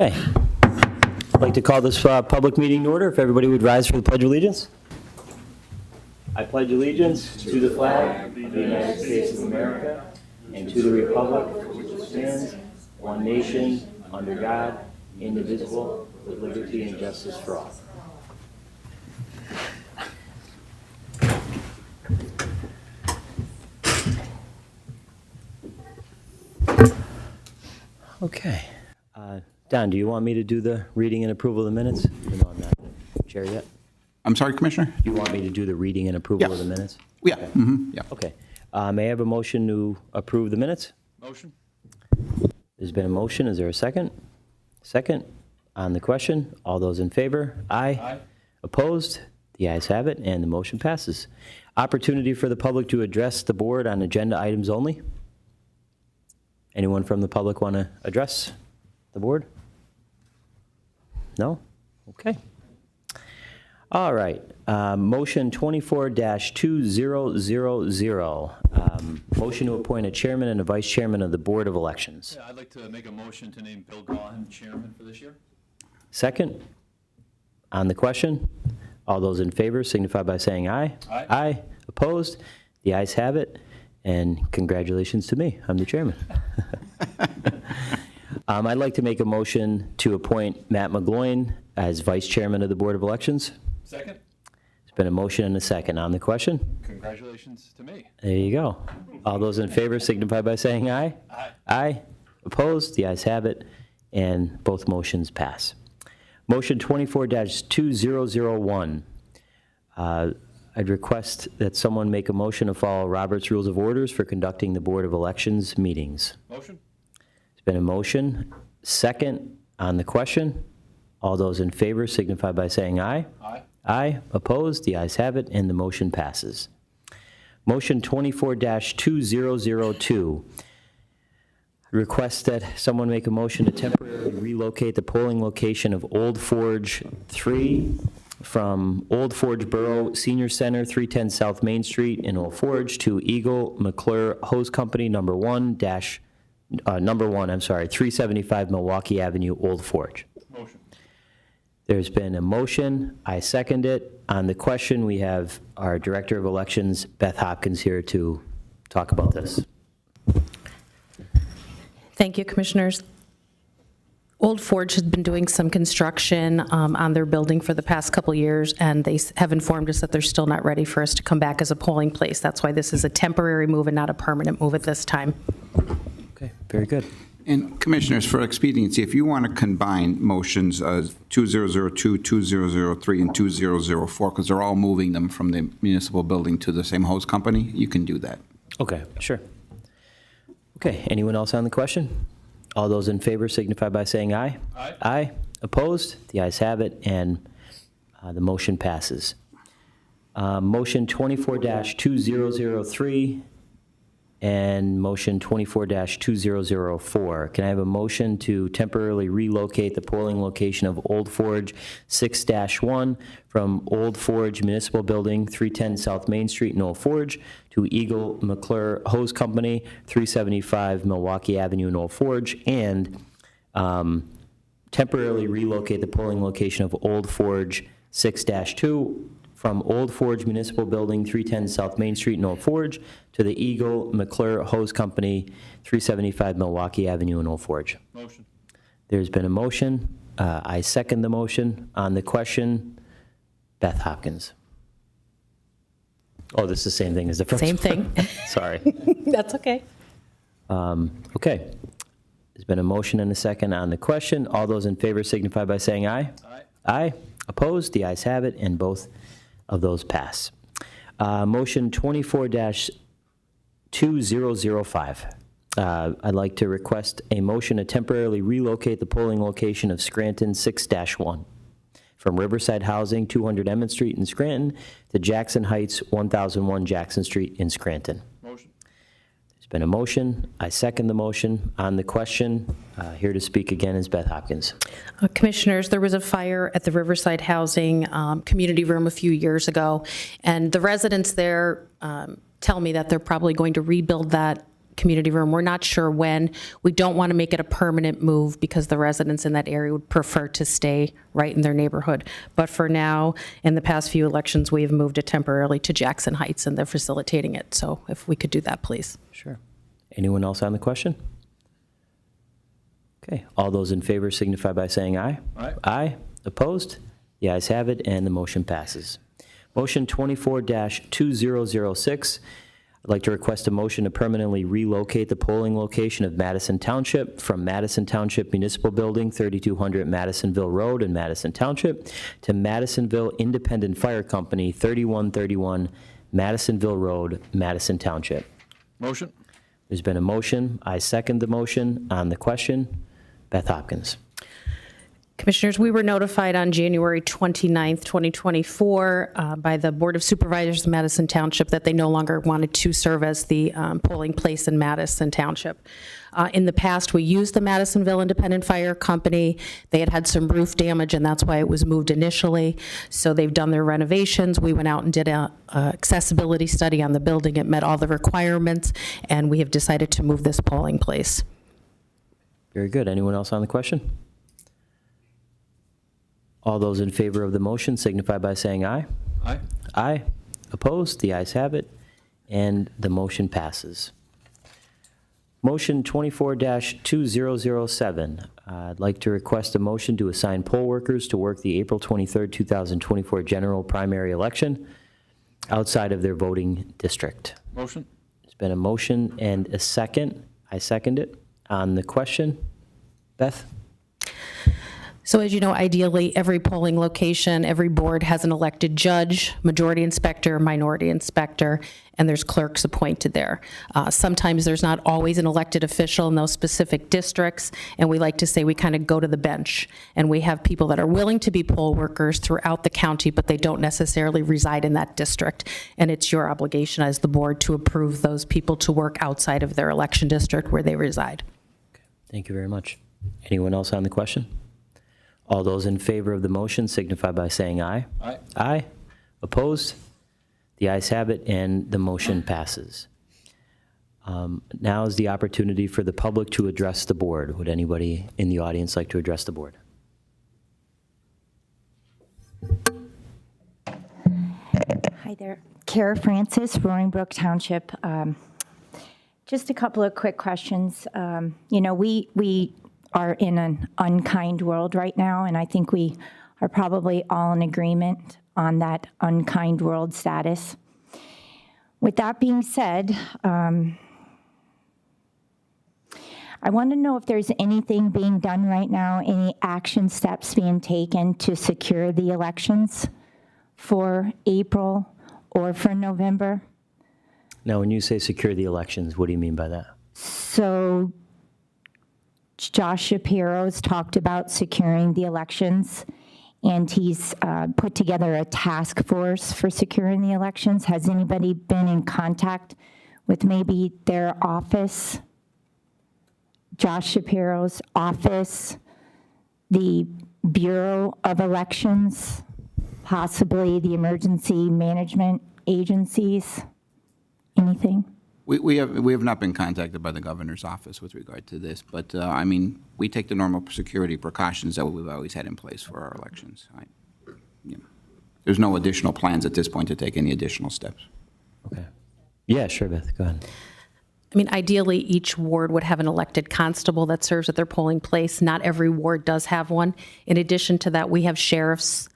Okay. I'd like to call this public meeting to order. If everybody would rise for the Pledge of Allegiance. I pledge allegiance to the flag of the United States of America and to the republic for which it stands, one nation, under God, indivisible, with liberty and justice for all. Okay. Don, do you want me to do the reading and approval of the minutes? Even though I'm not the chair yet. I'm sorry, Commissioner? Do you want me to do the reading and approval of the minutes? Yeah. Okay. Yeah. Okay. May I have a motion to approve the minutes? Motion. There's been a motion. Is there a second? Second. On the question, all those in favor? Aye. Aye. Opposed? The ayes have it, and the motion passes. Opportunity for the public to address the board on agenda items only. Anyone from the public want to address the board? No? Okay. All right. Motion 24-2000. Motion to appoint a chairman and a vice chairman of the Board of Elections. Yeah, I'd like to make a motion to name Bill Gaughan chairman for this year. Second. On the question, all those in favor signify by saying aye. Aye. Aye. Opposed? The ayes have it. And congratulations to me. I'm the chairman. I'd like to make a motion to appoint Matt McGloin as vice chairman of the Board of Elections. Second, There's been a motion and a second on the question. congratulations to me. There you go. All those in favor signify by saying aye. Aye. Aye. Opposed? The ayes have it, and both motions pass. Motion 24-2001. I'd request that someone make a motion to follow Robert's Rules of Orders for conducting the Board of Elections meetings. Motion? There's been a motion. Second on the question. All those in favor signify by saying aye. Aye. Aye. Opposed? The ayes have it, and the motion passes. Motion 24-2002. Request that someone make a motion to temporarily relocate the polling location of Old Forge 3 from Old Forge Borough Senior Center, 310 South Main Street in Old Forge to Eagle McClure Hose Company, number 375 Milwaukee Avenue, Old Forge. Motion. There's been a motion. I second it. On the question, we have our Director of Elections, Beth Hopkins, here to talk about this. Thank you, Commissioners. Old Forge has been doing some construction on their building for the past couple years, and they have informed us that they're still not ready for us to come back as a polling place. That's why this is a temporary move and not a permanent move at this time. Okay, very good. And Commissioners, for expediency, if you want to combine motions 2002, 2003, and 2004, because they're all moving them from the municipal building to the same host company, you can do that. Okay, sure. Okay, anyone else on the question? All those in favor signify by saying aye. Aye. Aye. Opposed? The ayes have it, and the motion passes. Motion 24-2003 and motion 24-2004. Can I have a motion to temporarily relocate the polling location of Old Forge 6-1 from Old Forge Municipal Building, 310 South Main Street in Old Forge, to Eagle McClure Hose Company, 375 Milwaukee Avenue in Old Forge, and temporarily relocate the polling location of Old Forge 6-2 from Old Forge Municipal Building, 310 South Main Street in Old Forge, to the Eagle McClure Hose Company, 375 Milwaukee Avenue in Old Forge. Motion. There's been a motion. I second the motion. On the question, Beth Hopkins. Oh, this is the same thing as the first Same one. thing. Sorry. That's okay. Okay. There's been a motion and a second on the question. All those in favor signify by saying aye. Aye. Aye. Opposed? The ayes have it, and both of those pass. Motion 24-2005. I'd like to request a motion to temporarily relocate the polling location of Scranton 6-1 from Riverside Housing, 200 Emmett Street in Scranton, to Jackson Heights, 1001 Jackson Street in Scranton. Motion. There's been a motion. I second the motion. On the question, here to speak again is Beth Hopkins. Commissioners, there was a fire at the Riverside Housing Community Room a few years ago, and the residents there tell me that they're probably going to rebuild that community room. We're not sure when. We don't want to make it a permanent move because the residents in that area would prefer to stay right in their neighborhood. But for now, in the past few elections, we have moved it temporarily to Jackson Heights, and they're facilitating it. So if we could do that, please. Sure. Anyone else on the question? Okay, all those in favor signify by saying aye. Aye. Aye. Opposed? The ayes have it, and the motion passes. Motion 24-2006. I'd like to request a motion to permanently relocate the polling location of Madison Township from Madison Township Municipal Building, 3200 Madisonville Road in Madison Township, to Madisonville Independent Fire Company, 3131 Madisonville Road, Madison Township. Motion? There's been a motion. I second the motion. On the question, Beth Hopkins. Commissioners, we were notified on January 29th, 2024, by the Board of Supervisors of Madison Township that they no longer wanted to serve as the polling place in Madison Township. In the past, we used the Madisonville Independent Fire Company. They had some roof damage, and that's why it was moved initially. So they've done their renovations. We went out and did a accessibility study on the building. It met all the requirements, and we have decided to move this polling place. Very good. Anyone else on the question? All those in favor of the motion signify by saying aye. Aye. Aye. Opposed? The ayes have it, and the motion passes. Motion 24-2007. I'd like to request a motion to assign poll workers to work the April 23rd, 2024 general primary election outside of their voting district. Motion? There's been a motion and a second. I second it. On the question, Beth? So as you know, ideally, every polling location, every board has an elected judge, majority inspector, minority inspector, and there's clerks appointed there. Sometimes there's not always an elected official in those specific districts, and we like to say we kind of go to the bench. And we have people that are willing to be poll workers throughout the county, but they don't necessarily reside in that district. And it's your obligation as the board to approve those people to work outside of their election district where they reside. Okay. Thank you very much. Anyone else on the question? All those in favor of the motion signify by saying aye. Aye. Aye. Opposed? The ayes have it, and the motion passes. Now is the opportunity for the public to address the board. Would anybody in the audience like to address the board? Hi there. Kara Francis, Roaring Brook Township. Just a couple of quick questions. We are in an unkind world right now, and I think we are probably all in agreement on that unkind world status. With that being said, I want to know if there's anything being done right now, any action steps being taken to secure the elections for April or for November. Now, when you say secure the elections, what do you mean by that? So Josh Shapiro's talked about securing the elections, and he's put together a task force for securing the elections. Has anybody been in contact with maybe their office, Josh Shapiro's office, the Bureau of Elections, possibly the emergency management agencies? Anything? We have not been contacted by the governor's office with regard to this, but, we take the normal security precautions that we've always had in place for our elections. There's no additional plans at this point to take any additional steps. Okay. Yeah, sure, Beth, go ahead. I mean, ideally, each ward would have an elected constable that serves at their polling place. Not every ward does have one. In addition to that, we have sheriff's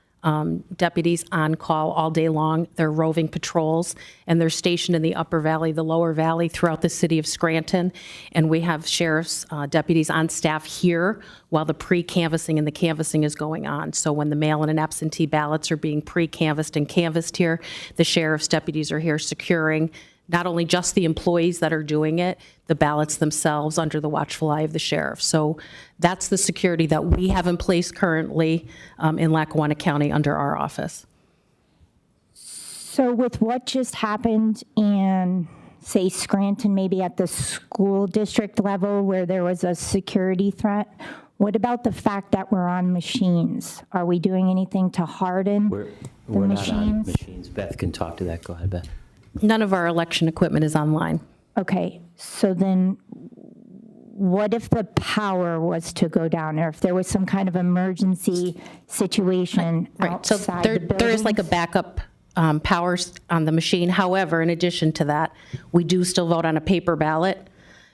deputies on call all day long. They're roving patrols, and they're stationed in the upper valley, the lower valley, throughout the city of Scranton. And we have sheriff's deputies on staff here while the pre-canvassing and the canvassing is going on. So when the mail-in and absentee ballots are being pre-canvassed and canvassed here, the sheriff's deputies are here securing not only just the employees that are doing it, the ballots themselves under the watchful eye of the sheriff. So that's the security that we have in place currently in Lackawanna County under our office. So with what just happened in, say, Scranton, maybe at the school district level where there was a security threat, what about the fact that we're on machines? Are we doing anything to harden We're the not on machines? machines. Beth can talk to that. Go ahead, Beth. None of our election equipment is online. Okay, so then what if the power was to go down, or if there was some kind of emergency situation Right, so outside the there is like a buildings? backup power on the machine. However, in addition to that, we do still vote on a paper ballot,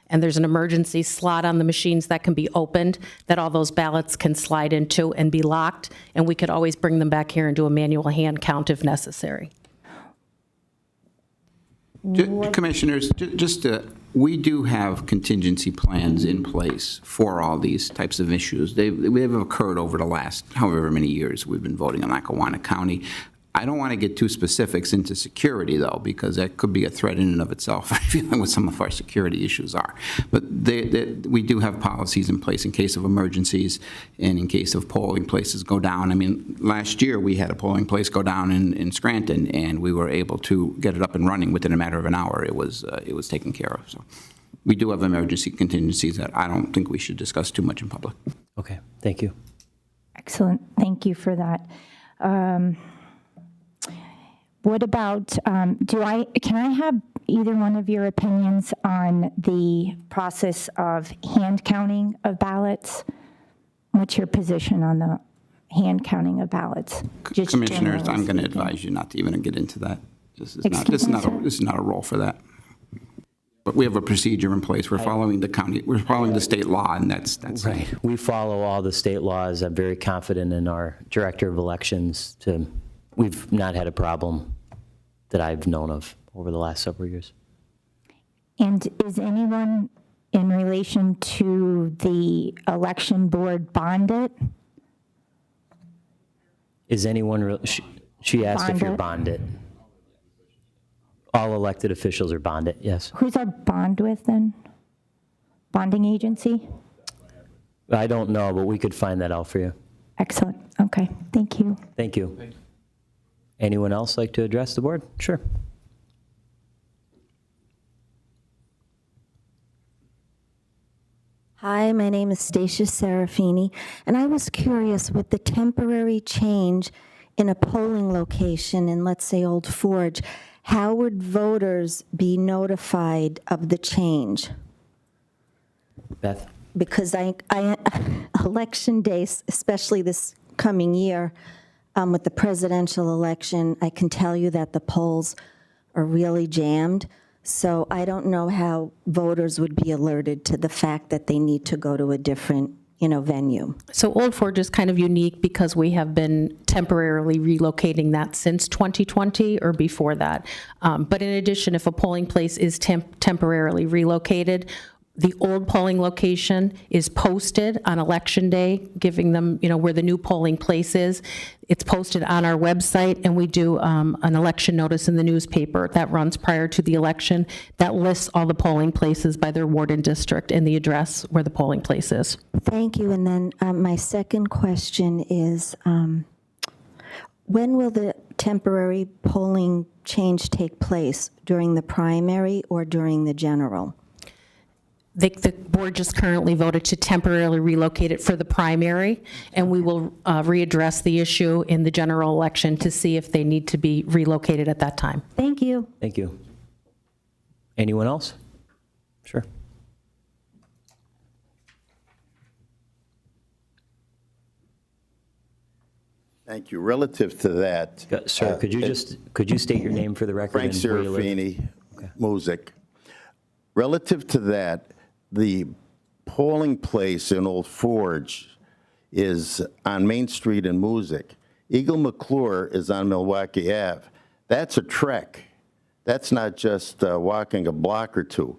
and there's an emergency slot on the machines that can be opened, that all those ballots can slide into and be locked, and we could always bring them back here and do a manual hand count if necessary. Commissioners, we do have contingency plans in place for all these types of issues. They've occurred over the last however many years we've been voting in Lackawanna County. I don't want to get too specifics into security, though, because that could be a threat in and of itself, feeling what some of our security issues are. But we do have policies in place in case of emergencies and in case of polling places go down. I mean, last year, we had a polling place go down in Scranton, and we were able to get it up and running within a matter of an hour. It was taken care of. So we do have emergency contingencies that I don't think we should discuss too much in public. Okay, thank you. Excellent, thank you for that. What about, can I have either one of your opinions on the process of hand counting of ballots? What's your position on the hand counting of ballots? Just Commissioners, generally I'm going to speaking. advise you not to even get into that. This is Excuse me, sir? this is not a role for that. But we have a procedure in place. We're following the state law, and that's Right. We follow all the state laws. I'm very confident in our Director of Elections. We've not had a problem that I've known of over the last several years. And is anyone in relation to the election board bonded? Is anyone, she asked if you're bonded. All elected officials are bonded, yes. Who's our bond with then? Bonding agency? I don't know, but we could find that out for you. Excellent, okay, thank you. Thank you. Anyone else like to address the board? Sure. Hi, my name is Stacia Serafini, and I was curious with the temporary change in a polling location in, let's say, Old Forge, how would voters be notified of the change? Beth? Because election days, especially this coming year, with the presidential election, I can tell you that the polls are really jammed. So I don't know how voters would be alerted to the fact that they need to go to a different, venue. So Old Forge is kind of unique because we have been temporarily relocating that since 2020 or before that. But in addition, if a polling place is temporarily relocated, the old polling location is posted on Election Day, giving them, where the new polling place is. It's posted on our website, and we do an election notice in the newspaper that runs prior to the election that lists all the polling places by their ward and district and the address where the polling place is. Thank you. And then my second question is, when will the temporary polling change take place? During the primary or during the general? The board just currently voted to temporarily relocate it for the primary, and we will readdress the issue in the general election to see if they need to be relocated at that time. Thank you. Thank you. Anyone else? Sure. Thank you. Relative to that. Sir, could you state your name for the record? Frank and where you live? Serafini, Music. Relative to that, the polling place in Old Forge is on Main Street in Music. Eagle McClure is on Milwaukee Ave. That's a trek. That's not just walking a block or two.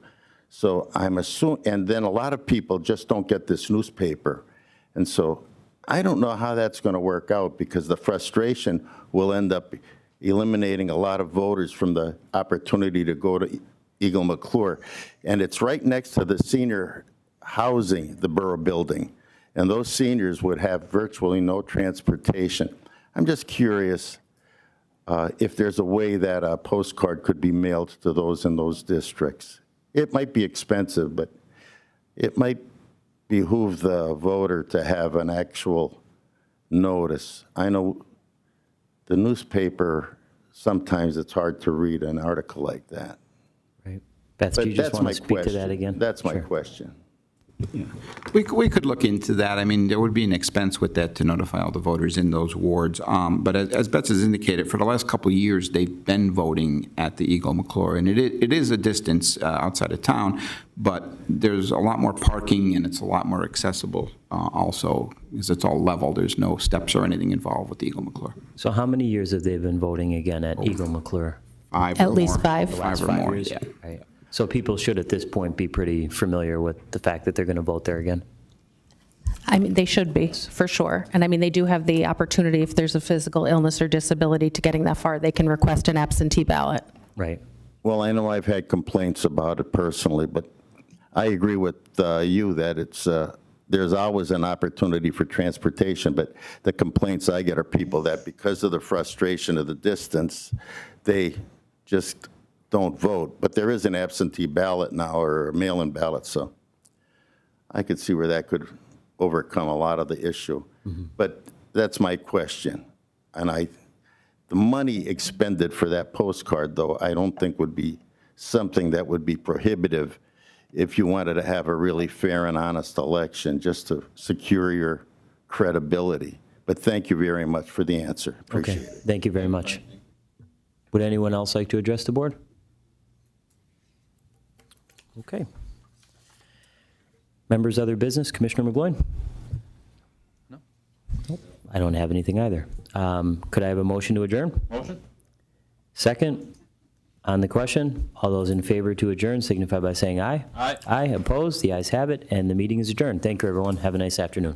So I'm assuming, and then a lot of people just don't get this newspaper. And so I don't know how that's going to work out, because the frustration will end up eliminating a lot of voters from the opportunity to go to Eagle McClure. And it's right next to the senior housing, the borough building. And those seniors would have virtually no transportation. I'm just curious if there's a way that a postcard could be mailed to those in those districts. It might be expensive, but it might behoove the voter to have an actual notice. I know the newspaper, sometimes it's hard to read an article like that. Right. Beth, do But you just that's want my to speak to that question. again? That's my Sure. question. We could look into that. I mean, there would be an expense with that to notify all the voters in those wards. But as Betsy has indicated, for the last couple of years, they've been voting at the Eagle McClure, and it is a distance outside of town, but there's a lot more parking, and it's a lot more accessible also, because it's all level. There's no steps or anything involved with the Eagle McClure. So how many years have they been voting again at Eagle McClure? 5 At or least more. 5. Five or Five more, years? yeah. Right. So people should, at this point, be pretty familiar with the fact that they're going to vote there again? I mean, they should be, for sure. And I mean, they do have the opportunity, if there's a physical illness or disability to getting that far, they can request an absentee ballot. Right. Well, I know I've had complaints about it personally, but I agree with you that it's, there's always an opportunity for transportation, but the complaints I get are people that because of the frustration of the distance, they just don't vote. But there is an absentee ballot now, or a mail-in ballot, so I could see where that could overcome a lot of the issue. But that's my question. And the money expended for that postcard, though, I don't think would be something that would be prohibitive if you wanted to have a really fair and honest election, just to secure your credibility. But thank you very much for the answer. Okay. Appreciate it. Thank you very much. Would anyone else like to address the board? Okay. Members, other business? Commissioner McGloin? No. I don't have anything either. Could I have a motion to adjourn? Motion? Second, on the question, all those in favor to adjourn signify by saying aye. Aye. Aye, opposed, the ayes have it, and the meeting is adjourned. Thank you, everyone. Have a nice afternoon.